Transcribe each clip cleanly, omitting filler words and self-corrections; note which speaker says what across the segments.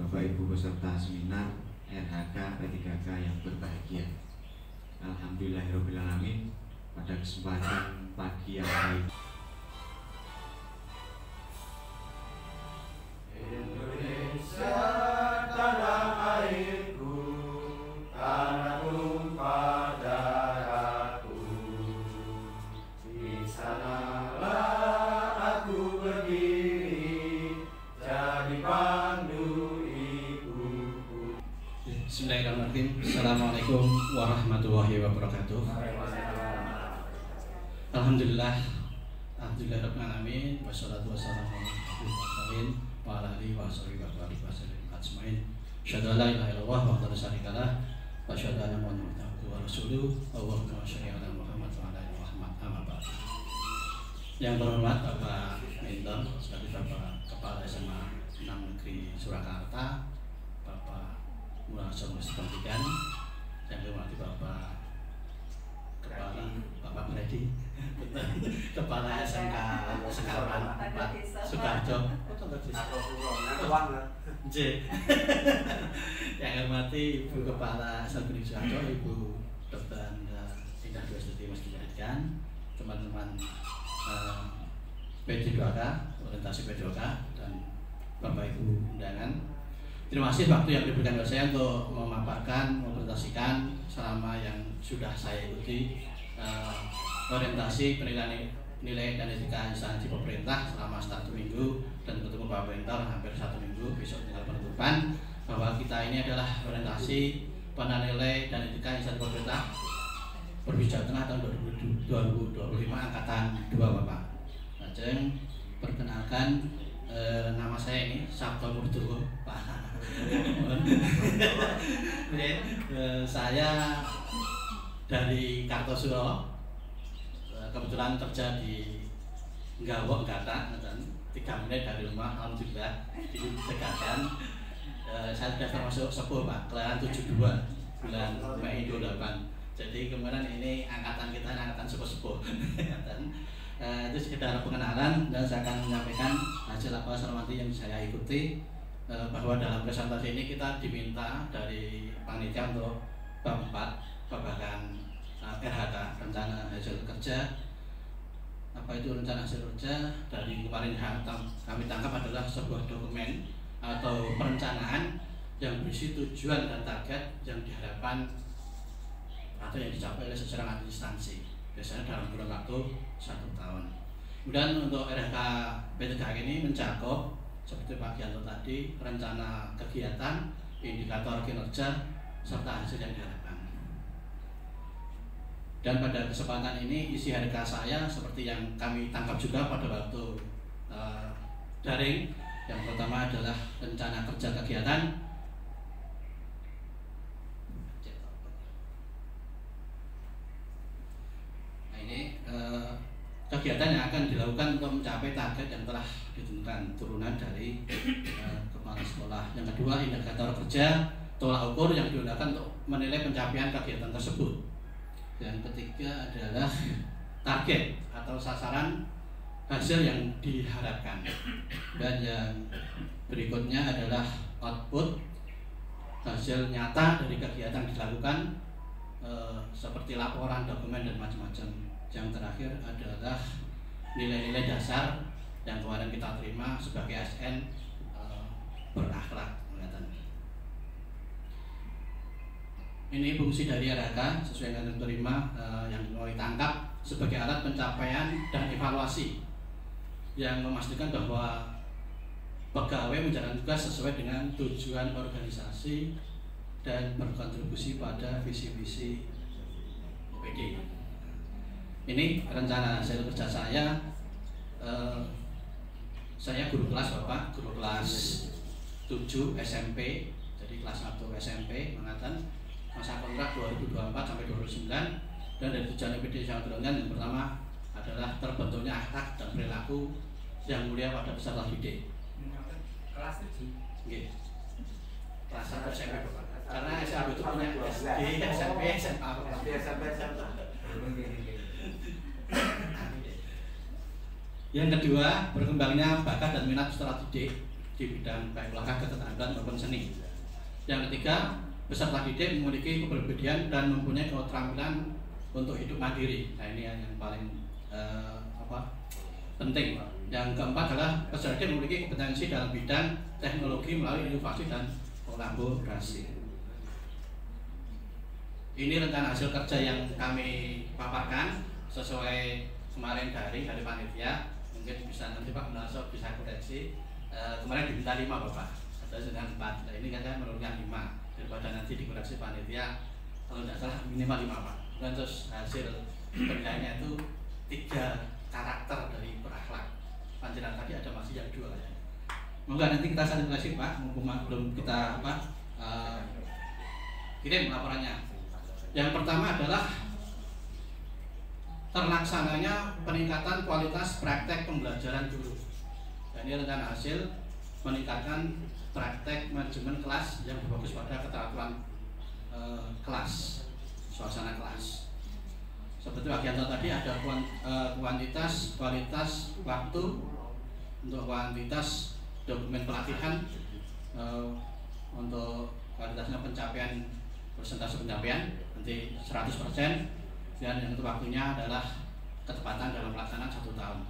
Speaker 1: Bapak Ibu peserta seminar RHK P3K yang berbahagia. Alhamdulillahirrahmanirrahim. Pada kesempatan pagi yang baik,
Speaker 2: Indonesia tanah airku, tanah tumpah darahku. Di sanalah aku berdiri, jadi pandu ibuku.
Speaker 3: Bismillahirrahmanirrahim. Assalamualaikum warahmatullahi wabarakatuh. Alhamdulillahirrahmanirrahim. Wassalatu wassalamu ala alihi wa sahbihi wa ajmain. Asyhadu an la ilaha illallah wahdahu la syarika lah wa asyhadu anna Muhammadan abduhu wa rasuluh. Allahumma shalli ala Muhammad wa ala ali Muhammad. Amma ba'd. Yang terhormat Bapak Mentor sebagai Bapak Kepala SMA 6 Negeri Surakarta, Bapak Muhammad Pendidikan, yang dihormati Bapak Kepala Bapak Brady, Kepala SMK Sekarang Pak Sukarjo, yang hormati Ibu Kepala SMK Sukarjo, Ibu Dr. Indah Dwi Astuti Mas Pendidikan, teman-teman P2K, orientasi P2K, dan Bapak Ibu undangan. Terima kasih waktu yang diberikan oleh saya untuk memaparkan, mempresentasikan selama yang sudah saya ikuti orientasi penilaian nilai dan etika instansi pemerintah selama 1 minggu, dan ketemu Pak Mentor hampir 1 minggu. Besok tinggal penutupan, bahwa kita ini adalah orientasi penilaian nilai dan etika instansi pemerintah Provinsi Jawa Tengah tahun 2025 angkatan 2 Bapak. Lajeng perkenalkan, nama saya ini Sabto Murdowo Pak. Saya dari Kartosuro, kebetulan kerja di Gawok Gata, 3 menit dari rumah. Alhamdulillah ditegakkan. Saya sudah termasuk sepuh Pak, kelahiran 72 bulan Mei 28. Jadi kemarin ini angkatan kita angkatan sepuh-sepuh. Itu sekedar pengenalan, dan saya akan menyampaikan hasil apa selama yang saya ikuti. Bahwa dalam presentasi ini kita diminta dari panitia untuk bab 4 babakan RHK, rencana hasil kerja. Apa itu rencana hasil kerja? Dari kemarin kami tangkap adalah sebuah dokumen atau perencanaan yang berisi tujuan dan target yang diharapkan atau yang dicapai oleh seseorang instansi, biasanya dalam kurun waktu 1 tahun. Kemudian untuk RHK P3K ini mencakup seperti Pak Gianto tadi, rencana kegiatan, indikator kinerja, serta hasil yang diharapkan. Dan pada kesempatan ini isi RHK saya seperti yang kami tangkap juga pada waktu daring. Yang pertama adalah rencana kerja kegiatan. Nah ini kegiatan yang akan dilakukan untuk mencapai target yang telah ditentukan, turunan dari kepala sekolah. Yang kedua, indikator kerja, tolak ukur yang digunakan untuk menilai pencapaian kegiatan tersebut. Yang ketiga adalah target atau sasaran hasil yang diharapkan. Dan yang berikutnya adalah output, hasil nyata dari kegiatan dilakukan, seperti laporan, dokumen, dan macam-macam. Yang terakhir adalah nilai-nilai dasar yang kemarin kita terima sebagai ASN berakhlak. Ini fungsi dari RHK sesuai dengan terima yang mau ditangkap sebagai alat pencapaian dan evaluasi yang memastikan bahwa pegawai menjalankan tugas sesuai dengan tujuan organisasi dan berkontribusi pada visi-visi PD. Ini rencana hasil kerja saya. Saya guru kelas Bapak, guru kelas 7 SMP, jadi kelas 1 SMP mengatakan masa kontrak 2024 sampai 2029. Dan dari tujuan PD yang terangkan, yang pertama adalah terbentuknya akhlak dan perilaku yang mulia pada peserta didik.
Speaker 2: Kelas 7.
Speaker 3: Nggih. Kelas 1 SMP Bapak. Karena SMP itu punya SD, SMP, SMA Bapak.
Speaker 2: SMP.
Speaker 3: Yang kedua, berkembangnya bakat dan minat peserta didik di bidang baik olahraga, keterampilan, maupun seni. Yang ketiga, peserta didik memiliki kepribadian dan mempunyai keterampilan untuk hidup mandiri. Nah ini yang paling penting. Yang keempat adalah peserta didik memiliki kompetensi dalam bidang teknologi melalui inovasi dan kolaborasi. Ini rencana hasil kerja yang kami paparkan sesuai kemarin dari panitia. Mungkin bisa nanti Pak Munarso bisa koreksi. Kemarin diminta 5 Bapak, ada dengan 4. Nah, ini kan saya menurunkan 5 daripada nanti dikoreksi panitia. Kalau tidak salah minimal 5 Pak. Dan terus hasil penilaiannya itu 3 karakter dari berakhlak. Panjenengan tadi ada masih yang 2 ya. Moga nanti kita saling Pak, mumpung belum kita kirim laporannya. Yang pertama adalah terlaksananya peningkatan kualitas praktek pembelajaran guru. Dan ini rencana hasil meningkatkan praktek manajemen kelas yang berfokus pada keteraturan kelas, suasana kelas. Seperti bagian tadi ada kuantitas, kualitas waktu, untuk kuantitas dokumen pelatihan, untuk kualitasnya pencapaian persentase pencapaian nanti 100%, dan yang untuk waktunya adalah ketepatan dalam pelaksanaan 1 tahun.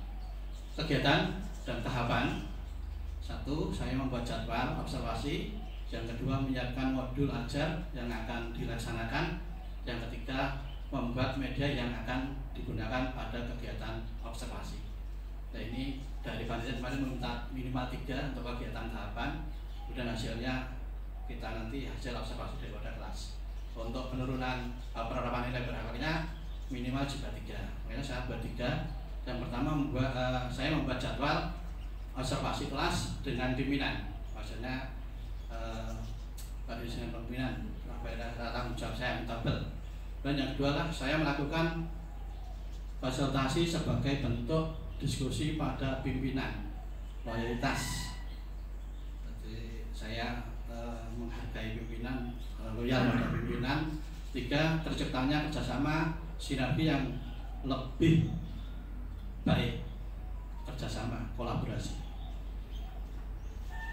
Speaker 3: Kegiatan dan tahapan: 1. Saya membuat jadwal observasi. Yang kedua, menyiapkan modul ajar yang akan dilaksanakan. Yang ketiga, membuat media yang akan digunakan pada kegiatan observasi. Nah ini dari panitia kemarin meminta minimal 3 untuk kegiatan tahapan. Kemudian hasilnya kita nanti hasil observasi daripada kelas. Untuk penurunan penerapan nilai berakhlaknya minimal juga 3. Makanya saya buat 3. Yang pertama saya membuat jadwal observasi kelas dengan pimpinan. Maksudnya dengan pimpinan tanggung jawab saya tabel. Dan yang kedua lah saya melakukan fasilitasi sebagai bentuk diskusi pada pimpinan, loyalitas. Jadi saya menghargai pimpinan, loyal pada pimpinan. 3. Terciptanya kerjasama sinergi yang lebih baik, kerjasama kolaborasi.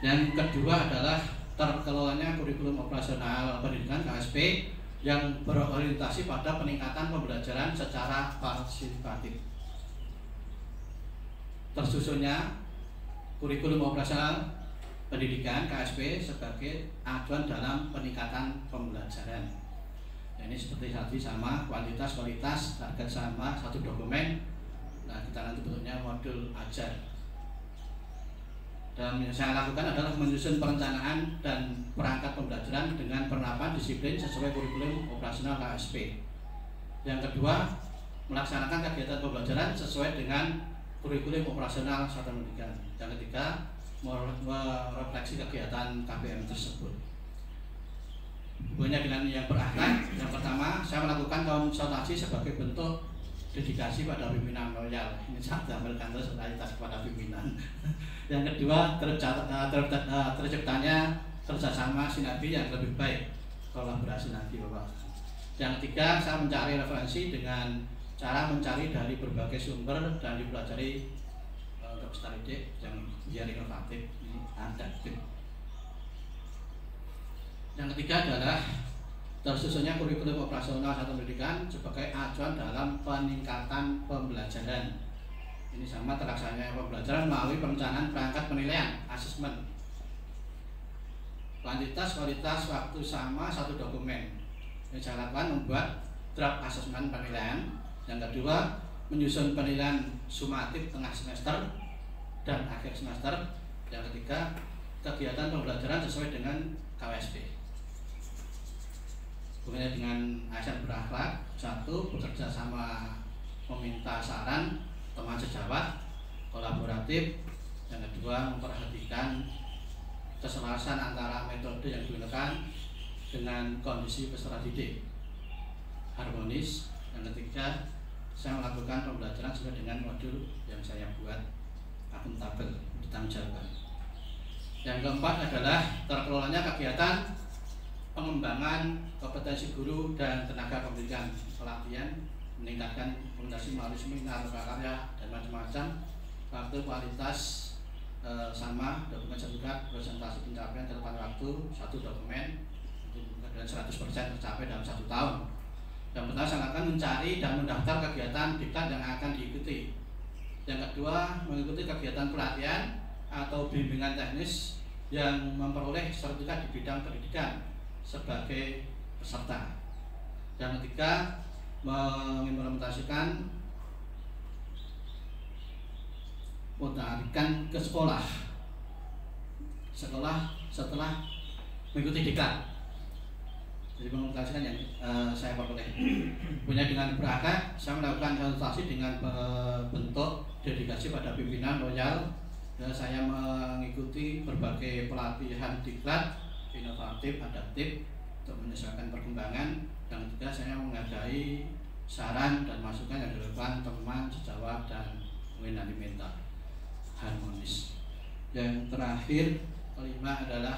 Speaker 3: Yang kedua adalah terkelolanya kurikulum operasional pendidikan KSP yang berorientasi pada peningkatan pembelajaran secara partisipatif. Tersusunnya kurikulum operasional pendidikan KSP sebagai acuan dalam peningkatan pembelajaran. Nah, ini seperti tadi sama kualitas, target sama, 1 dokumen. Nah kita nanti bentuknya modul ajar. Dan yang saya lakukan adalah menyusun perencanaan dan perangkat pembelajaran dengan penerapan disiplin sesuai kurikulum operasional KSP. Yang kedua, melaksanakan kegiatan pembelajaran sesuai dengan kurikulum operasional satuan pendidikan. Yang ketiga, merefleksi kegiatan KPM tersebut. Hubungannya dengan yang berakhlak. Yang pertama, saya melakukan konsultasi sebagai bentuk dedikasi pada pimpinan loyal. Ini saya tampilkan terus loyalitas kepada pimpinan. Yang kedua, terciptanya kerjasama sinergi yang lebih baik, kolaborasi nanti Bapak. Yang ketiga, saya mencari referensi dengan cara mencari dari berbagai sumber dan dipelajari untuk strategi yang biar inovatif, ini adaptif. Yang ketiga adalah tersusunnya kurikulum operasional satuan pendidikan sebagai acuan dalam peningkatan pembelajaran. Ini sama terlaksananya pembelajaran melalui perencanaan perangkat penilaian, asesmen. Kuantitas, kualitas, waktu sama, 1 dokumen. Yang saya lakukan membuat draft asesmen penilaian. Yang kedua, menyusun penilaian sumatif tengah semester dan akhir semester. Yang ketiga, kegiatan pembelajaran sesuai dengan KWSP. Kemudian dengan asal berakhlak. 1. Bekerja sama, meminta saran teman sejawat, kolaboratif. Yang kedua, memperhatikan keselarasan antara metode yang digunakan dengan kondisi peserta didik, harmonis. Yang ketiga, saya melakukan pembelajaran sesuai dengan modul yang saya buat, akuntabel, ditanggungjawabkan. Yang keempat adalah terkelolanya kegiatan pengembangan kompetensi guru dan tenaga pendidikan, pelatihan, meningkatkan komunikasi melalui seminar, karya, dan macam-macam. Waktu, kualitas sama, dokumen sertifikat, presentasi pencapaian tepat waktu. satu dokumen dan 100% tercapai dalam 1 tahun. Yang pertama, saya akan mencari dan mendaftar kegiatan diklat yang akan diikuti. Yang kedua, mengikuti kegiatan pelatihan atau bimbingan teknis yang memperoleh sertifikat di bidang pendidikan sebagai peserta. Yang ketiga, mengimplementasikan menarikan ke setelah mengikuti diklat. Jadi mengimplementasikan yang saya peroleh. Punya dengan berakad, saya melakukan konsultasi dengan bentuk dedikasi pada pimpinan loyal. Dan saya mengikuti berbagai pelatihan diklat inovatif, adaptif untuk menyesuaikan perkembangan. Yang ketiga, saya menghargai saran dan masukan yang dilakukan teman sejawat dan mengenali mental harmonis. Yang terakhir, kelima adalah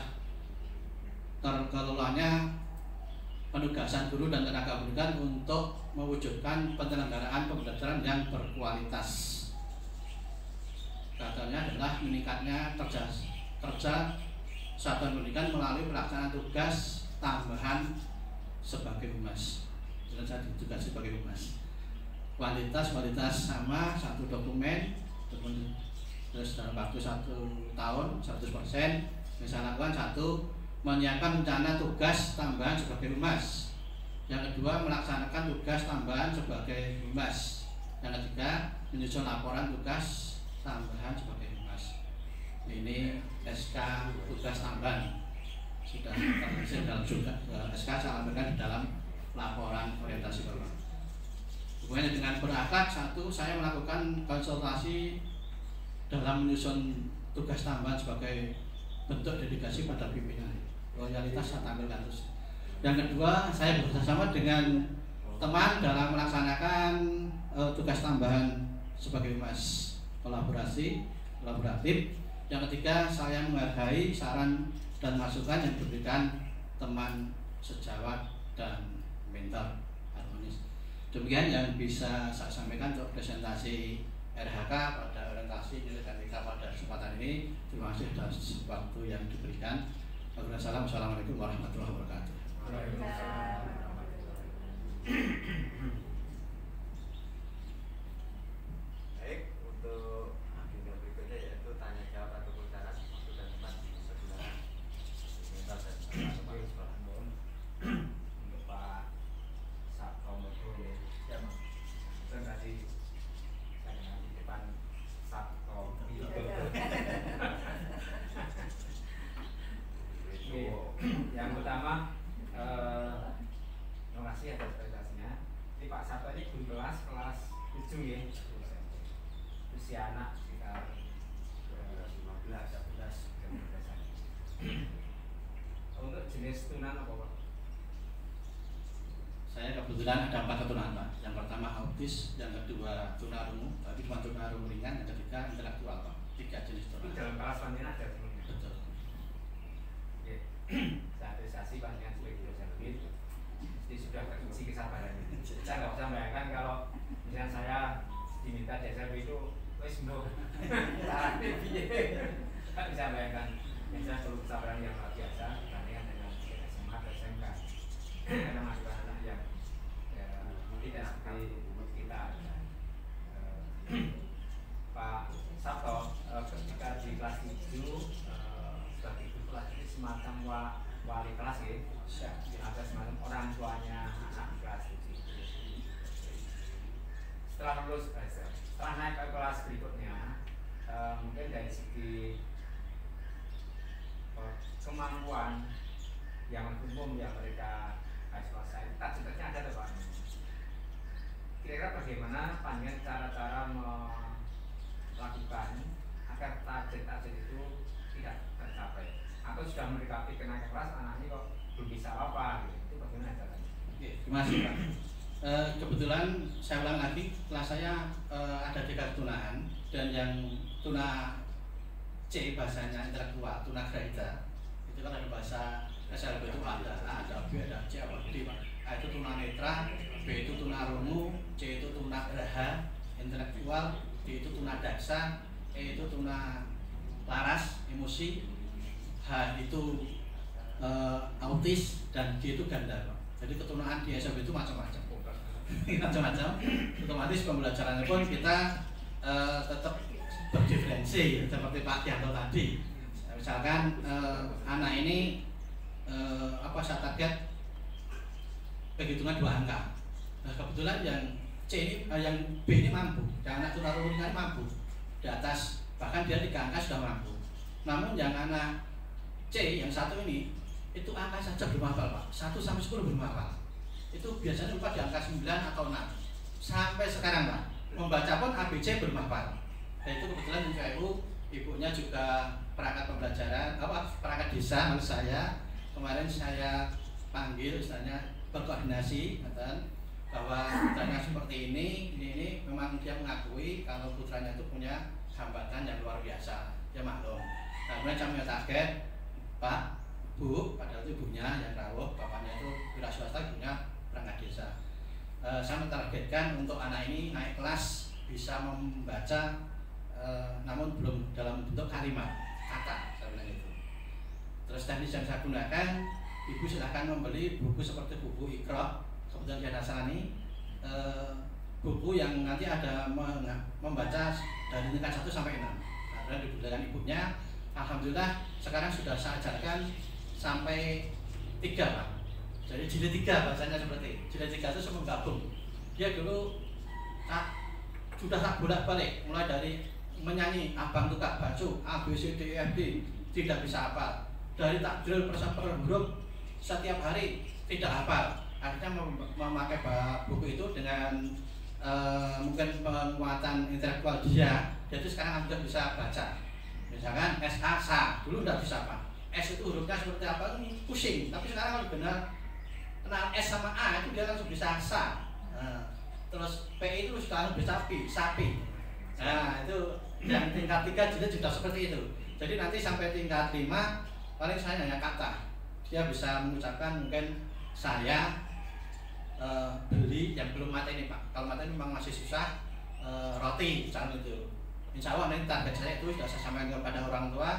Speaker 3: terkelolanya penugasan guru dan tenaga pendidikan untuk mewujudkan penyelenggaraan pembelajaran yang berkualitas. Katanya adalah meningkatnya kerja satuan pendidikan melalui pelaksanaan tugas tambahan sebagai humas. Dan saya ditugasi sebagai humas. Kualitas sama, 1 dokumen, terus dalam waktu 1 tahun 100%. Misalnya lakukan 1, menyiapkan rencana tugas tambahan sebagai humas. Yang kedua, melaksanakan tugas tambahan sebagai humas. Yang ketiga, menyusun laporan tugas tambahan sebagai humas. Ini SK tugas tambahan sudah terhasil dalam SK saya lampirkan di dalam laporan orientasi Bapak. Hubungannya dengan berakad, 1, saya melakukan konsultasi dalam menyusun tugas tambahan sebagai bentuk dedikasi pada pimpinan. Loyalitas saya tampilkan terus. Yang kedua, saya bekerjasama dengan teman dalam melaksanakan tugas tambahan sebagai humas. Kolaboratif. Yang ketiga, saya menghargai saran dan masukan yang diberikan teman sejawat dan mentor harmonis. Demikian yang bisa saya sampaikan untuk presentasi RHK pada orientasi nilai dan etika pada kesempatan ini. Terima kasih atas waktu yang diberikan. Assalamualaikum warahmatullahi wabarakatuh.
Speaker 2: Baik, untuk agenda berikutnya yaitu tanya jawab ataupun cara waktu dan tempat di sebelah mental dan teman sekolah. Untuk Pak Sabto Mego ya Mas. Dan tadi saya di depan Sabto yang pertama, terima kasih atas presentasinya. Ini Pak Sabto ini guru kelas 7 ya. Usia anak sekitar 15. Untuk jenis tunan apa Pak?
Speaker 3: Saya kebetulan ada 4 keturunan Pak. Yang pertama autis, yang kedua tunarungu, tapi cuma tunarungu ringan, yang ketiga intelektual Pak. 3 jenis turunan.
Speaker 2: Dalam kelas panjenengan ada semuanya.
Speaker 3: Betul.
Speaker 2: Oke. Saya apresiasi panjenengan sebagai dosen UIN. Mesti sudah teruji kesabarannya. Saya nggak bisa bayangkan kalau misalnya saya diminta di SMP itu wes mbok. Tapi piye? Nggak bisa bayangkan. Yang saya perlu kesabaran yang luar biasa dibandingkan dengan SMA atau SMK. Karena masih anak yang tidak seperti kita. Pak Sabto, ketika di kelas 7 sebagai guru kelas ini semacam wali kelas ya, ada semacam orang tuanya anak di kelas 7. Setelah lulus, setelah naik ke kelas berikutnya, mungkin dari segi kemampuan yang umum yang mereka sekolah saya, targetnya ada tuh Pak. Kira-kira bagaimana panjang cara-cara melakukan agar target-target itu tidak tercapai? Atau sudah mendekati kenaikan kelas, anak ini kok belum bisa apa gitu? Itu bagaimana caranya?
Speaker 3: Terima kasih Pak. Kebetulan saya ulang lagi, kelas saya ada 3 ketunahan, dan yang tuna C bahasanya intelektual, tuna grahita itu kan ada bahasa SLB itu ada B, ada C, ada D Pak. A itu tuna netra, B itu tuna rungu, C itu tuna graha, intelektual, D itu tuna daksa, E itu tuna laras, emosi, H itu autis dan dia itu ganda Pak. Jadi keturunan di SMP itu macam-macam. Macam-macam. Otomatis pembelajarannya pun kita tetap berdiferensi seperti Pak Tianto tadi. Misalkan anak ini saya target perhitungan 2 angka. Nah, kebetulan yang C ini yang B ini mampu, yang anak tunarungu mampu di atas, bahkan dia 3 angka sudah mampu. Namun yang anak C yang 1 ini itu angka saja belum hafal Pak, 1 sampai 10 belum hafal. Itu biasanya lupa di angka 9 atau 6 sampai sekarang Pak. Membaca pun ABC belum hafal. Dan itu kebetulan di KU ibunya juga perangkat pembelajaran, perangkat desa menurut saya. Kemarin saya panggil istilahnya berkoordinasi bahwa putranya seperti ini memang dia mengakui kalau putranya itu punya hambatan yang luar biasa, dia maklum. Nah, kemudian kami target Pak, Bu, padahal itu ibunya yang rawuh, bapaknya itu wira swasta, ibunya perangkat desa. Saya mentargetkan untuk anak ini naik kelas bisa membaca, namun belum dalam bentuk kalimat kata, saya bilang itu. Terus teknis yang saya gunakan, ibu silahkan membeli buku seperti buku Iqra, kemudian dia nasrani, buku yang nanti ada membaca dari tingkat 1 sampai 6. Nah, kemudian dibelikan ibunya. Alhamdulillah sekarang sudah saya ajarkan sampai 3 Pak. Jadi jilid 3 bahasanya seperti jilid 3 itu semua gabung. Dia dulu sudah tak bolak-balik, mulai dari menyanyi abang tukang bakso A B C D E F D tidak bisa hafal, dari takjil per huruf setiap hari tidak hafal. Akhirnya memakai buku itu dengan mungkin penguatan intelektual dia, jadi sekarang sudah bisa baca. Misalkan S A sa, dulu tidak bisa Pak. S itu hurufnya seperti apa ini pusing, tapi sekarang kalau benar kenal S sama A itu dia langsung bisa sa. Terus P itu sudah bisa sapi. Nah itu yang tingkat 3 jadi sudah seperti itu. Jadi nanti sampai tingkat 5 paling saya hanya kata. Dia bisa mengucapkan mungkin saya beli yang belum mati ini Pak. Kalau mati memang masih susah, roti misalnya itu. Insya Allah nanti target saya itu sudah saya sampaikan kepada orang tua.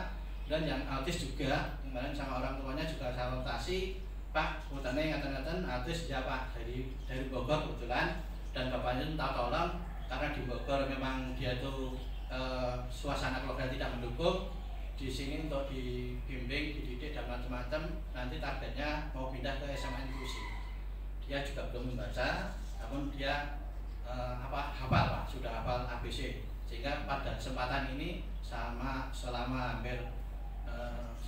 Speaker 3: Dan yang autis juga kemarin sama orang tuanya juga saya rotasi, Pak putranya ngaten-ngaten autis ya Pak, dari Bogor kebetulan. Dan bapaknya minta tolong karena di Bogor memang dia itu suasana keluarga tidak mendukung, di sini untuk dibimbing, dididik dan macam-macam. Nanti targetnya mau pindah ke SMA inklusi. Dia juga belum membaca, namun dia hafal Pak, sudah hafal ABC. Sehingga pada kesempatan ini selama hampir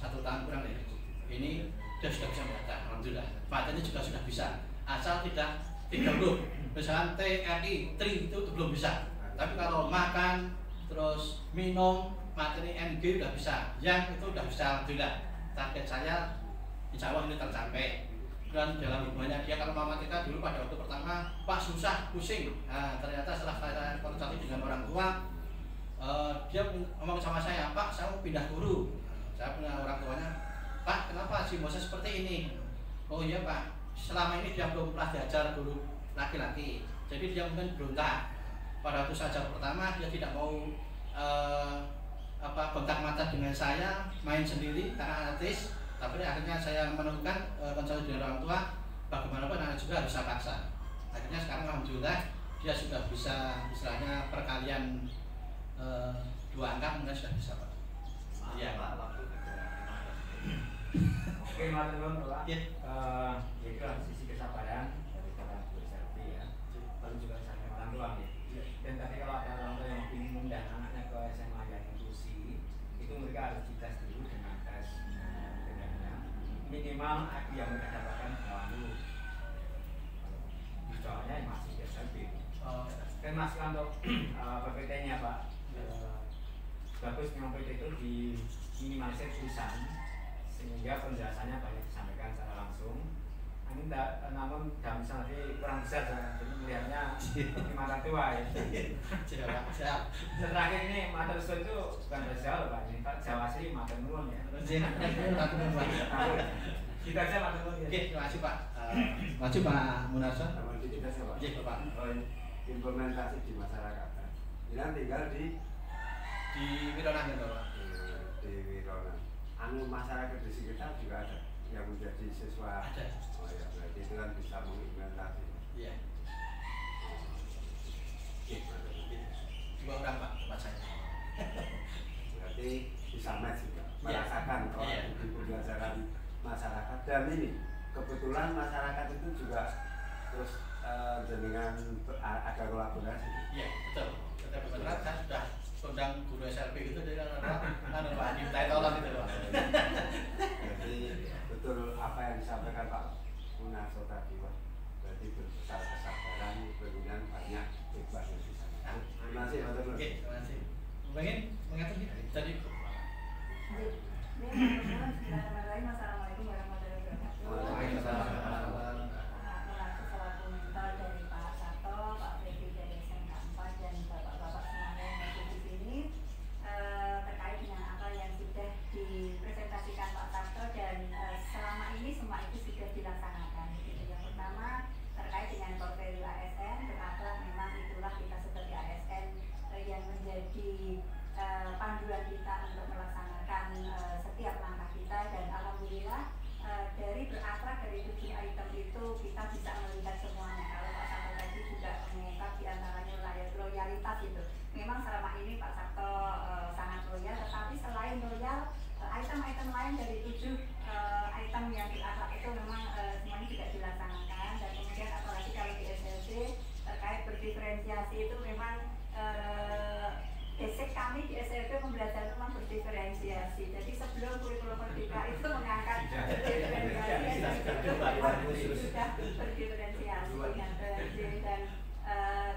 Speaker 3: 1 tahun kurang dari ini dia sudah bisa membaca. Alhamdulillah. Bacanya juga sudah bisa, asal tidak 3 huruf. Misalkan TRI, tri itu belum bisa. Tapi kalau makan, terus minum, materi NG udah bisa. Yang itu udah bisa, alhamdulillah. Target saya insya Allah ini tercapai. Dan dalam hubungannya dia kalau matematika dulu pada waktu pertama, Pak susah, pusing. Nah, ternyata setelah saya konsultasi dengan orang tua, dia ngomong sama saya, Pak saya mau pindah guru. Saya punya orang tuanya, Pak kenapa si Moses seperti ini? Oh iya Pak, selama ini dia belum pernah diajar guru laki-laki, jadi dia mungkin berontak. Pada waktu saya ajar pertama dia tidak mau kontak mata dengan saya, main sendiri karena autis. Tapi akhirnya saya menemukan konsultasi dengan orang tua, bagaimanapun anak juga harus saya paksa. Akhirnya sekarang alhamdulillah dia sudah bisa istilahnya perkalian 2 angka mungkin sudah bisa Pak. Iya Pak.
Speaker 2: Oke, teman-teman Pak.
Speaker 3: Ya.
Speaker 2: Itu sisi kesabaran dari para guru servi ya. Lalu juga sampai orang tua ya. Dan tadi kalau ada orang tua yang ingin mengundang anaknya ke SMA yang inklusi, itu mereka harus dites dulu dengan tes minimal IQ yang mereka dapatkan 80. Soalnya masih SMP. Dan masukan untuk PPT-nya Pak. Bagus memang PPT itu diminimalisir tulisan sehingga penjelasannya banyak disampaikan secara langsung. Namun dalam misal nanti kurang besar, jadi melihatnya di mata tua ya. Terakhir ini mata tua itu bukan bahasa Jawa Pak, ini Jawa asli mata nurun ya. Kita aja mata nurun ya.
Speaker 3: Oke, terima kasih Pak. Maju Pak Munarso.
Speaker 4: Iya Pak. Implementasi di masyarakat. Ini tinggal di
Speaker 3: Wironan ya Pak.
Speaker 4: Di Wironan. Masyarakat di sekitar juga ada yang menjadi siswa?
Speaker 3: Ada.
Speaker 4: Oh ya, berarti itu kan bisa mengimplementasi.
Speaker 3: Iya.
Speaker 4: Gimana?
Speaker 3: 2 orang Pak, tempat saya.
Speaker 4: Berarti bisa match juga,
Speaker 3: Iya.
Speaker 4: merasakan
Speaker 3: Iya.
Speaker 4: di pembelajaran masyarakat. Dan ini kebetulan masyarakat itu juga terus dengan ada kolaborasi.
Speaker 3: Iya, betul. Kebetulan saya sudah undang guru SLP gitu dari orang-orang Pak Adi, saya tolong gitu Pak.
Speaker 4: Jadi betul apa yang disampaikan Pak Munarso tadi, Pak. Berarti berbesar kesabaran, kemudian banyak hikmahnya di sana. Terima kasih, Pak Teguh.
Speaker 3: Oke, terima kasih. Pengen mengatakan tadi.
Speaker 5: Bismillahirrahmanirrahim. Assalamualaikum warahmatullahi wabarakatuh.
Speaker 4: Waalaikumsalam.
Speaker 5: Mengaku selaku mentor dari Pak Sato, Pak Freddy dari SMK 4 dan bapak-bapak semuanya yang hadir di sini terkait dengan apa yang sudah dipresentasikan Pak Sato dan selama ini semua itu sudah dilaksanakan. Gitu. Yang pertama terkait dengan core value ASN, berakhlak memang itulah kita sebagai ASN yang menjadi panduan kita untuk melaksanakan setiap langkah kita dan alhamdulillah dari berakhlak dari 7 item itu kita bisa melihat semuanya. Kalau Pak Sabto tadi juga mengungkap diantaranya loyalitas itu. Memang selama ini Pak Sabto sangat loyal, tetapi selain loyal item-item lain dari 7 item yang berakhlak itu memang semuanya tidak dilaksanakan. Dan kemudian apalagi kalau di SLC terkait berdiferensiasi itu memang basic kami di SLP pembelajaran memang berdiferensiasi. Jadi sebelum kurikulum merdeka itu mengangkat berdiferensiasi sudah berdiferensiasi dan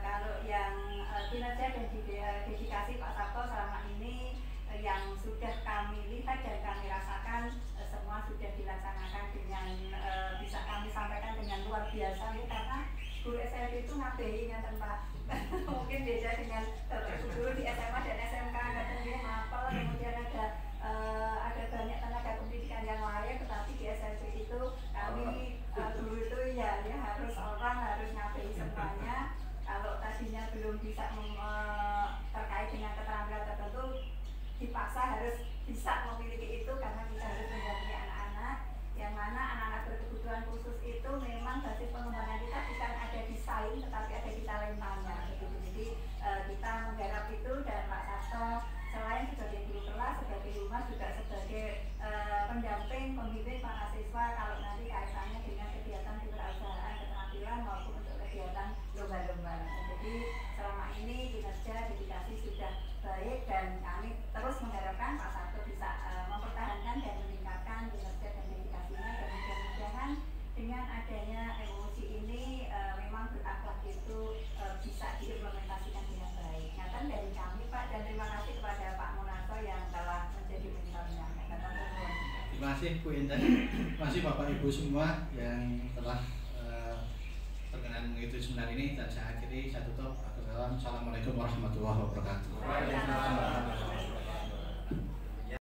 Speaker 5: kalau yang kinerja dan dedikasi Pak Sabto selama ini yang sudah kami lihat dan kami rasakan semua sudah dilaksanakan dengan bisa kami sampaikan dengan luar biasa ya, karena guru SLP itu ngabehinya tanpa mungkin beda dengan guru di SMA dan SMK kadang dia mapel, kemudian ada banyak tenaga pendidikan yang lain, tetapi di SLP itu kami guru itu ya harus orang harus ngabehi semuanya. Kalau tadinya belum bisa terkait dengan keterampilan tertentu dipaksa harus bisa memiliki itu karena kita harus mendampingi anak-anak yang mana anak-anak berkebutuhan khusus itu memang basis pengembangan kita bukan ada di sains tetapi ada di talentanya gitu. Jadi kita menggarap itu dan Pak Sabto selain sebagai guru kelas, sebagai humas juga sebagai pendamping, pembimbing mahasiswa kalau nanti kaitannya dengan kegiatan kewirausahaan, keterampilan maupun untuk kegiatan lomba-lomba. Jadi selama ini kinerja dedikasi sudah baik dan kami terus mengharapkan Pak Sabto bisa mempertahankan dan meningkatkan kinerja dan dedikasinya dan mudah-mudahan dengan adanya emosi ini memang berakhlak itu bisa diimplementasikan dengan baik. Nyata dari kami Pak dan terima kasih kepada Pak Munarso yang telah menjadi mentornya.
Speaker 3: Terima kasih Bu Indah. Terima kasih Bapak Ibu semua yang telah berkenan mengikuti seminar ini dan saya akhiri, saya tutup. Assalamualaikum warahmatullahi wabarakatuh.
Speaker 5: Waalaikumsalam.